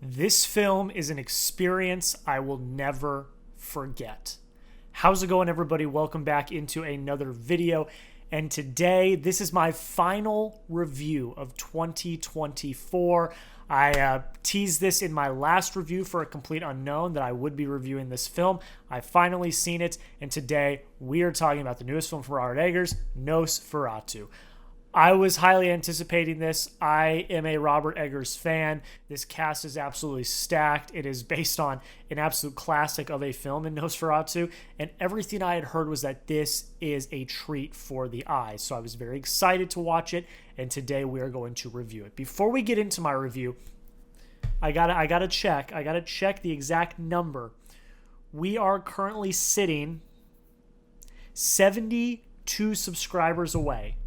This film is an experience I will never forget. How's it going, everybody? Welcome back into another video. And today, this is my final review of 2024. I teased this in my last review for A Complete Unknown that I would be reviewing this film. I've finally seen it, and today we are talking about the newest film from Robert Eggers, Nosferatu. I was highly anticipating this. I am a Robert Eggers fan. This cast is absolutely stacked. It is based on an absolute classic of a film in Nosferatu, and everything I had heard was that this is a treat for the eyes. So I was very excited to watch it, and today we are going to review it. Before we get into my review, I gotta check the exact number. We are currently sitting 72 subscribers away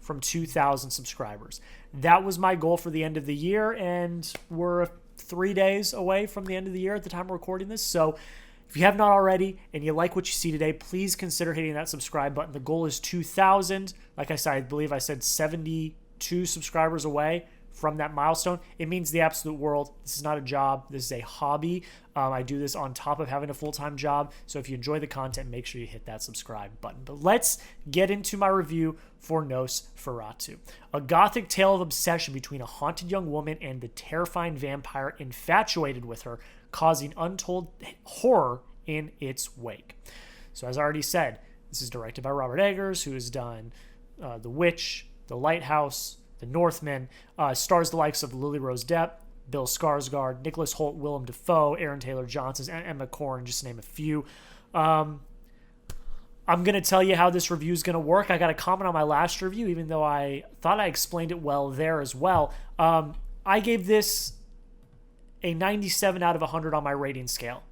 from 2,000 subscribers. That was my goal for the end of the year, and we're 3 days away from the end of the year at the time of recording this. So if you have not already and you like what you see today, please consider hitting that subscribe button. The goal is 2,000. Like I said, I believe I said 72 subscribers away from that milestone. It means the absolute world. This is not a job. This is a hobby. I do this on top of having a full-time job. So if you enjoy the content, make sure you hit that subscribe button. But let's get into my review for Nosferatu. A gothic tale of obsession between a haunted young woman and the terrifying vampire infatuated with her, causing untold horror in its wake. So as I already said, this is directed by Robert Eggers, who has done The Witch, The Lighthouse, The Northman, stars the likes of Lily Rose Depp, Bill Skarsgård, Nicholas Hoult, Willem Dafoe, Aaron Taylor-Johnson, and Emma Corrin, just to name a few. I'm going to tell you how this review is going to work. I got a comment on my last review, even though I thought I explained it well there as well. I gave this a 97 out of 100 on my rating scale.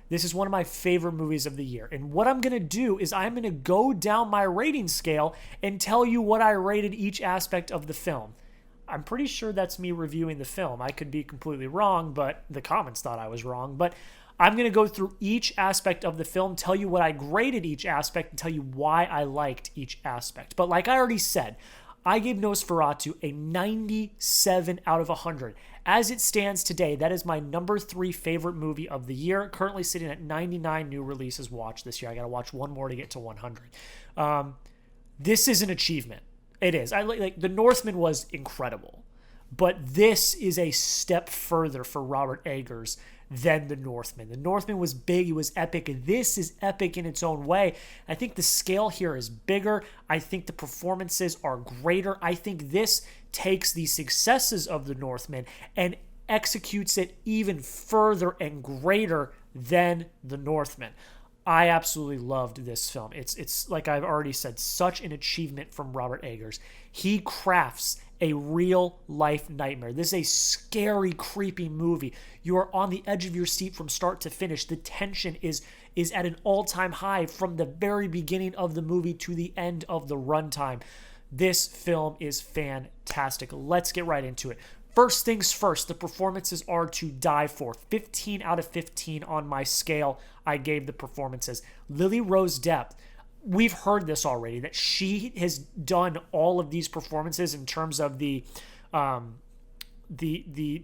This is one of my favorite movies of the year. And what I'm going to do is I'm going to go down my rating scale and tell you what I rated each aspect of the film. I'm pretty sure that's me reviewing the film. I could be completely wrong, but the comments thought I was wrong. But I'm going to go through each aspect of the film, tell you what I graded each aspect, and tell you why I liked each aspect. But like I already said, I gave Nosferatu a 97 out of 100. As it stands today, that is my number 3 favorite movie of the year, currently sitting at 99 new releases watched this year. I got to watch one more to get to 100. This is an achievement. It is. The Northman was incredible, but this is a step further for Robert Eggers than The Northman. The Northman was big, it was epic. This is epic in its own way. I think the scale here is bigger. I think the performances are greater. I think this takes the successes of The Northman and executes it even further and greater than The Northman. I absolutely loved this film. It's like I've already said, such an achievement from Robert Eggers. He crafts a real-life nightmare. This is a scary, creepy movie. You are on the edge of your seat from start to finish. The tension is at an all-time high from the very beginning of the movie to the end of the runtime. This film is fantastic. Let's get right into it. First things first, the performances are to die for. 15 out of 15 on my scale, I gave the performances. Lily Rose Depp, we've heard this already, that she has done all of these performances in terms of the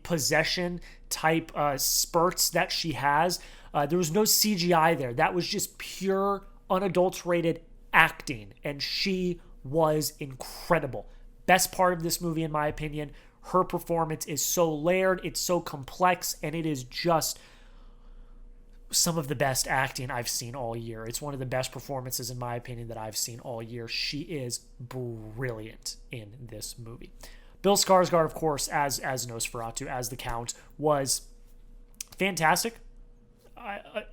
possession type spurts that she has. There was no CGI there. That was just pure, unadulterated acting, and she was incredible. Best part of this movie, in my opinion. Her performance is so layered, it's so complex, and it is just some of the best acting I've seen all year. It's one of the best performances, in my opinion, that I've seen all year. She is brilliant in this movie. Bill Skarsgård, of course, as Nosferatu, as the Count, was fantastic.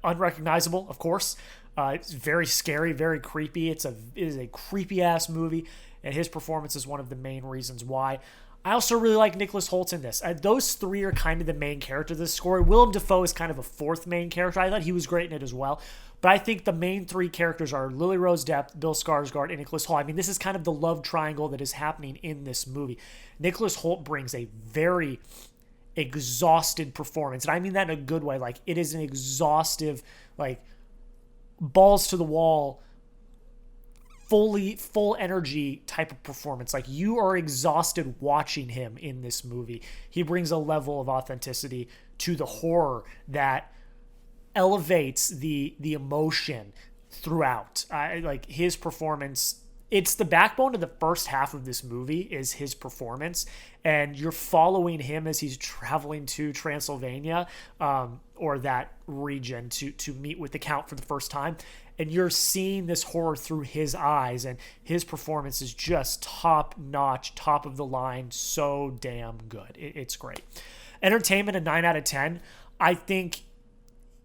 Unrecognizable, of course. It's very scary, very creepy. It is a creepy-ass movie, and his performance is one of the main reasons why. I also really like Nicholas Hoult in this. Those three are kind of the main character of this story. Willem Dafoe is kind of a fourth main character. I thought he was great in it as well. But I think the main three characters are Lily Rose Depp, Bill Skarsgård, and Nicholas Hoult. I mean, this is kind of the love triangle that is happening in this movie. Nicholas Hoult brings a very exhausted performance. And I mean that in a good way. Like, it is an exhaustive, like, balls to the wall, full energy type of performance. Like, you are exhausted watching him in this movie. He brings a level of authenticity to the horror that elevates the emotion throughout. Like, his performance, it's the backbone of the first half of this movie is his performance, and you're following him as he's traveling to Transylvania, or that region, to meet with the Count for the first time, and you're seeing this horror through his eyes, and his performance is just top notch, top of the line, so damn good. It's great. Entertainment, a 9 out of 10. I think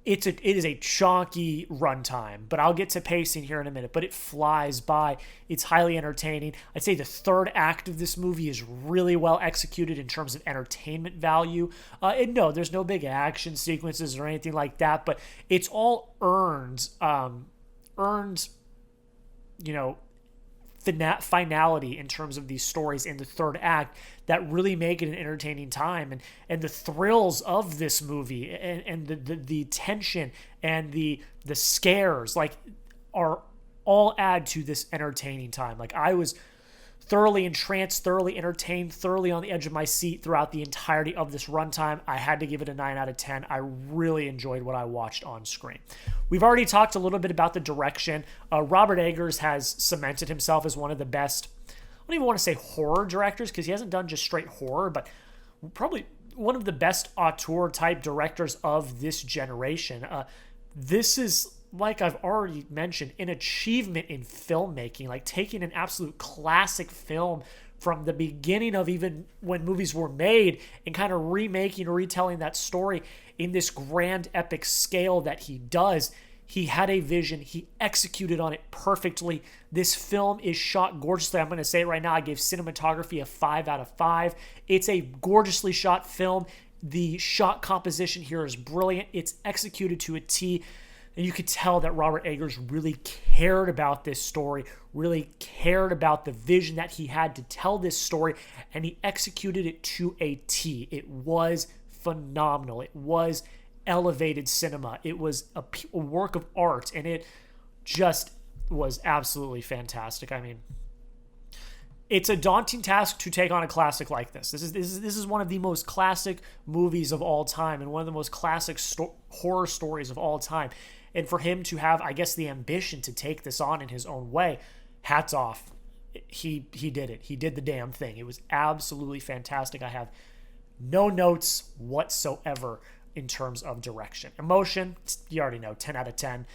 it is a chonky runtime, but I'll get to pacing here in a minute, but it flies by. It's highly entertaining. I'd say the third act of this movie is really well executed in terms of entertainment value. And no, there's no big action sequences or anything like that, but it's all earned, finality in terms of these stories in the third act that really make it an entertaining time, and the thrills of this movie and the tension and the scares, like, are all add to this entertaining time. Like, I was thoroughly entranced, thoroughly entertained, thoroughly on the edge of my seat throughout the entirety of this runtime. I had to give it a 9 out of 10. I really enjoyed what I watched on screen. We've already talked a little bit about the direction. Robert Eggers has cemented himself as one of the best, I don't even want to say horror directors, because he hasn't done just straight horror, but probably one of the best auteur type directors of this generation. This is, like I've already mentioned, an achievement in filmmaking, like taking an absolute classic film from the beginning of even when movies were made and kind of remaking or retelling that story in this grand epic scale that he does. He had a vision. He executed on it perfectly. This film is shot gorgeously. I'm going to say it right now. I gave cinematography a 5 out of 5. It's a gorgeously shot film. The shot composition here is brilliant. It's executed to a T. And you could tell that Robert Eggers really cared about this story, really cared about the vision that he had to tell this story, and he executed it to a T. It was phenomenal. It was elevated cinema. It was a work of art, and it just was absolutely fantastic. I mean, it's a daunting task to take on a classic like this. This is one of the most classic movies of all time, and one of the most classic horror stories of all time. And for him to have, I guess, the ambition to take this on in his own way, hats off. He did it. He did the damn thing. It was absolutely fantastic. I have no notes whatsoever in terms of direction. Emotion, you already know, 10 out of 10.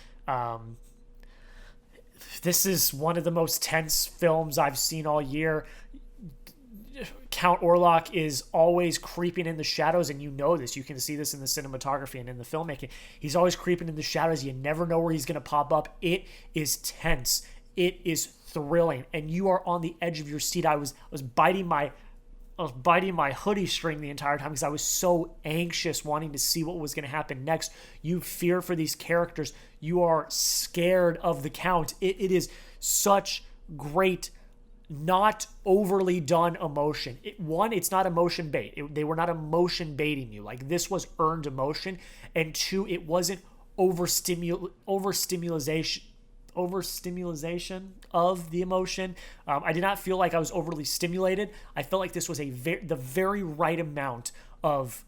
This is one of the most tense films I've seen all year. Count Orlok is always creeping in the shadows, and you know this. You can see this in the cinematography and in the filmmaking. He's always creeping in the shadows. You never know where he's going to pop up. It is tense. It is thrilling, and you are on the edge of your seat. I was biting my hoodie string the entire time because I was so anxious, wanting to see what was going to happen next. You fear for these characters. You are scared of the Count. It is such great, not overly done emotion. It's not emotion bait. They were not emotion baiting you. Like, this was earned emotion. And two, it wasn't overstimulation of the emotion. I did not feel like I was overly stimulated. I felt like this was the very right amount of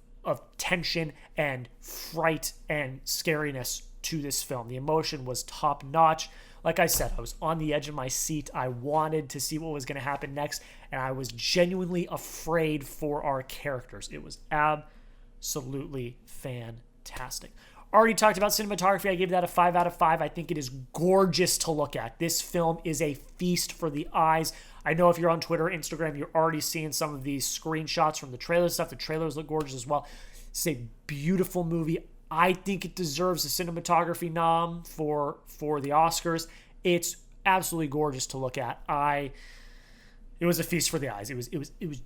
tension and fright and scariness to this film. The emotion was top notch. Like I said, I was on the edge of my seat. I wanted to see what was going to happen next, and I was genuinely afraid for our characters. It was absolutely fantastic. Already talked about cinematography. I gave that a 5 out of 5. I think it is gorgeous to look at. This film is a feast for the eyes. I know if you're on Twitter or Instagram, you're already seeing some of these screenshots from the trailer stuff. The trailers look gorgeous as well. It's a beautiful movie. I think it deserves a cinematography nom for the Oscars. It's absolutely gorgeous to look at. It was a feast for the eyes. It was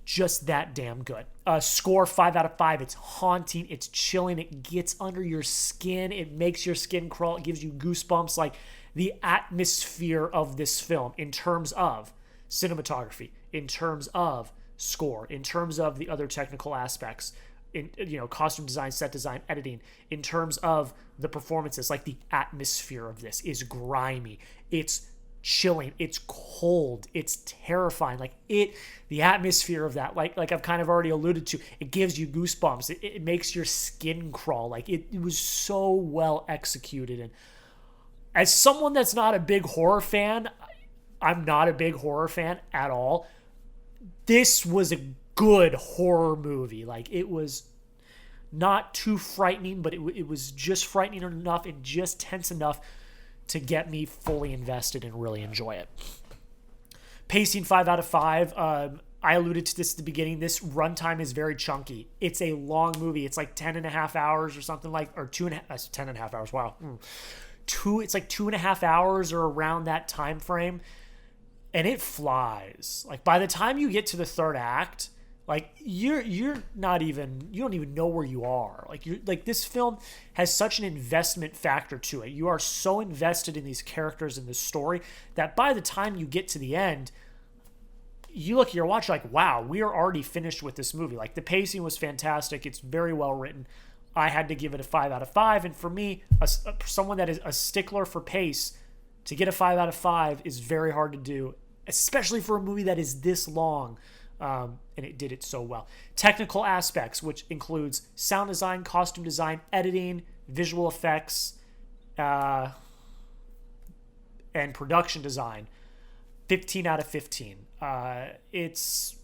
just that damn good. Score 5 out of 5. It's haunting. It's chilling. It gets under your skin. It makes your skin crawl. It gives you goosebumps. Like, the atmosphere of this film in terms of cinematography, in terms of score, in terms of the other technical aspects, in costume design, set design, editing, in terms of the performances, like, the atmosphere of this is grimy. It's chilling. It's cold. It's terrifying. Like the atmosphere of that, like I've kind of already alluded to, it gives you goosebumps. It makes your skin crawl. Like it was so well executed. And as someone that's not a big horror fan, I'm not a big horror fan at all. This was a good horror movie. Like it was not too frightening, but it was just frightening enough and just tense enough to get me fully invested and really enjoy it. Pacing 5 out of 5. I alluded to this at the beginning. This runtime is very chunky. It's a long movie. It's like 10 and a half hours or something like, or 10 and a half hours. Wow. It's like 2.5 hours or around that time frame. And it flies. Like by the time you get to the third act, like you don't even know where you are. Like this film has such an investment factor to it. You are so invested in these characters and this story that by the time you get to the end, you look at your watch like, wow, we are already finished with this movie. Like the pacing was fantastic. It's very well written. I had to give it a 5 out of 5. And for me, someone that is a stickler for pace, to get a 5 out of 5 is very hard to do, especially for a movie that is this long. And it did it so well. Technical aspects, which includes sound design, costume design, editing, visual effects, and production design. 15 out of 15. It's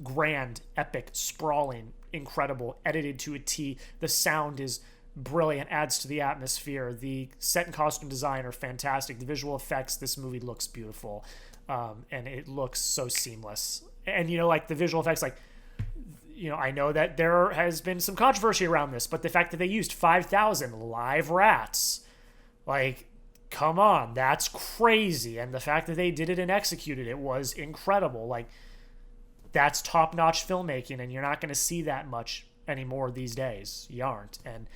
grand, epic, sprawling, incredible, edited to a T. The sound is brilliant, adds to the atmosphere. The set and costume design are fantastic. The visual effects, this movie looks beautiful. And it looks so seamless. And, like the visual effects, like, I know that there has been some controversy around this, but the fact that they used 5,000 live rats, like, come on, that's crazy. And the fact that they did it and executed it was incredible. Like, that's top-notch filmmaking, and you're not going to see that much anymore these days. You aren't. And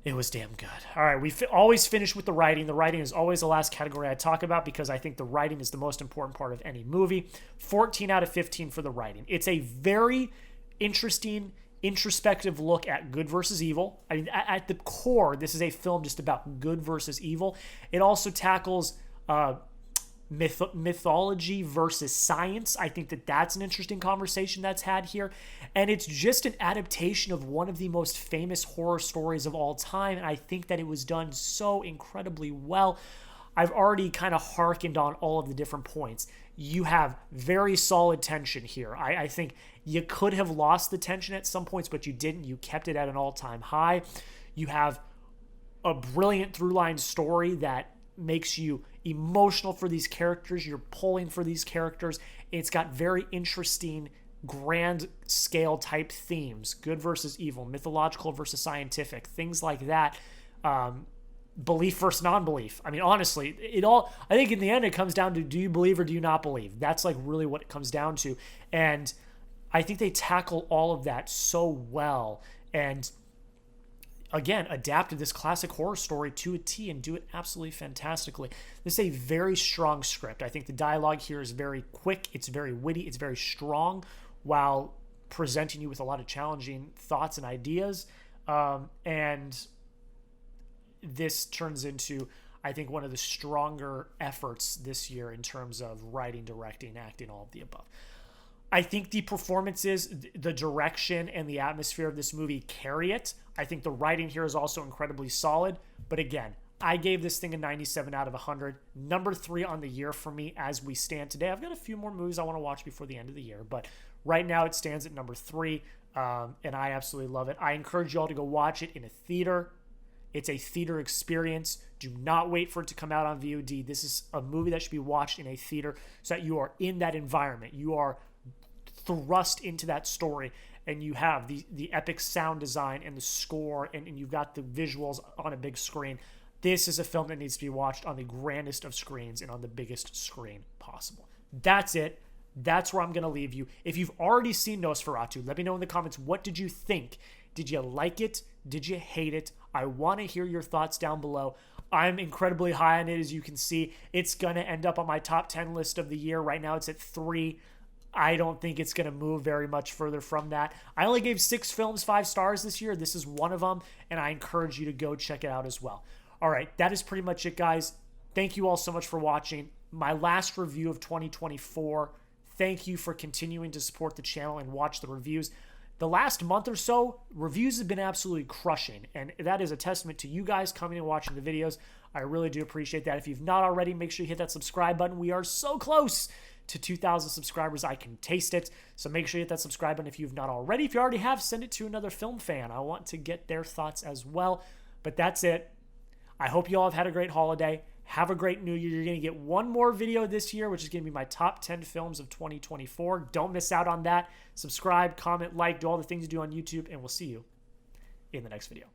it was damn good. All right, we always finish with the writing. The writing is always the last category I talk about because I think the writing is the most important part of any movie. 14 out of 15 for the writing. It's a very interesting, introspective look at good versus evil. I mean, at the core, this is a film just about good versus evil. It also tackles mythology versus science. I think that that's an interesting conversation that's had here. And it's just an adaptation of one of the most famous horror stories of all time. And I think that it was done so incredibly well. I've already kind of hearkened on all of the different points. You have very solid tension here. I think you could have lost the tension at some points, but you didn't. You kept it at an all-time high. You have a brilliant through-line story that makes you emotional for these characters. You're pulling for these characters. It's got very interesting grand scale type themes, good versus evil, mythological versus scientific, things like that. Belief versus non-belief. I mean, honestly, I think in the end it comes down to, do you believe or do you not believe? That's like really what it comes down to. And I think they tackle all of that so well. And again, adapted this classic horror story to a T and do it absolutely fantastically. This is a very strong script. I think the dialogue here is very quick. It's very witty. It's very strong while presenting you with a lot of challenging thoughts and ideas. And this turns into, I think, one of the stronger efforts this year in terms of writing, directing, acting, all of the above. I think the performances, the direction, and the atmosphere of this movie carry it. I think the writing here is also incredibly solid. But again, I gave this thing a 97 out of 100. Number 3 on the year for me as we stand today. I've got a few more movies I want to watch before the end of the year, but right now it stands at number 3, and I absolutely love it. I encourage you all to go watch it in a theater. It's a theater experience. Do not wait for it to come out on VOD. This is a movie that should be watched in a theater so that you are in that environment. You are thrust into that story, and you have the epic sound design and the score, and you've got the visuals on a big screen. This is a film that needs to be watched on the grandest of screens and on the biggest screen possible. That's it. That's where I'm going to leave you. If you've already seen Nosferatu, let me know in the comments, what did you think? Did you like it? Did you hate it? I want to hear your thoughts down below. I'm incredibly high on it, as you can see. It's going to end up on my top 10 list of the year. Right now it's at 3. I don't think it's going to move very much further from that. I only gave 6 films 5 stars this year. This is one of them, and I encourage you to go check it out as well. All right, that is pretty much it, guys. Thank you all so much for watching. My last review of 2024. Thank you for continuing to support the channel and watch the reviews. The last month or so, reviews have been absolutely crushing, and that is a testament to you guys coming and watching the videos. I really do appreciate that. If you've not already, make sure you hit that subscribe button. We are so close to 2,000 subscribers. I can taste it. So make sure you hit that subscribe button if you've not already. If you already have, send it to another film fan. I want to get their thoughts as well. But that's it. I hope you all have had a great holiday. Have a great new year. You're going to get one more video this year, which is going to be my top 10 films of 2024. Don't miss out on that. Subscribe, comment, like, do all the things you do on YouTube, and we'll see you in the next video.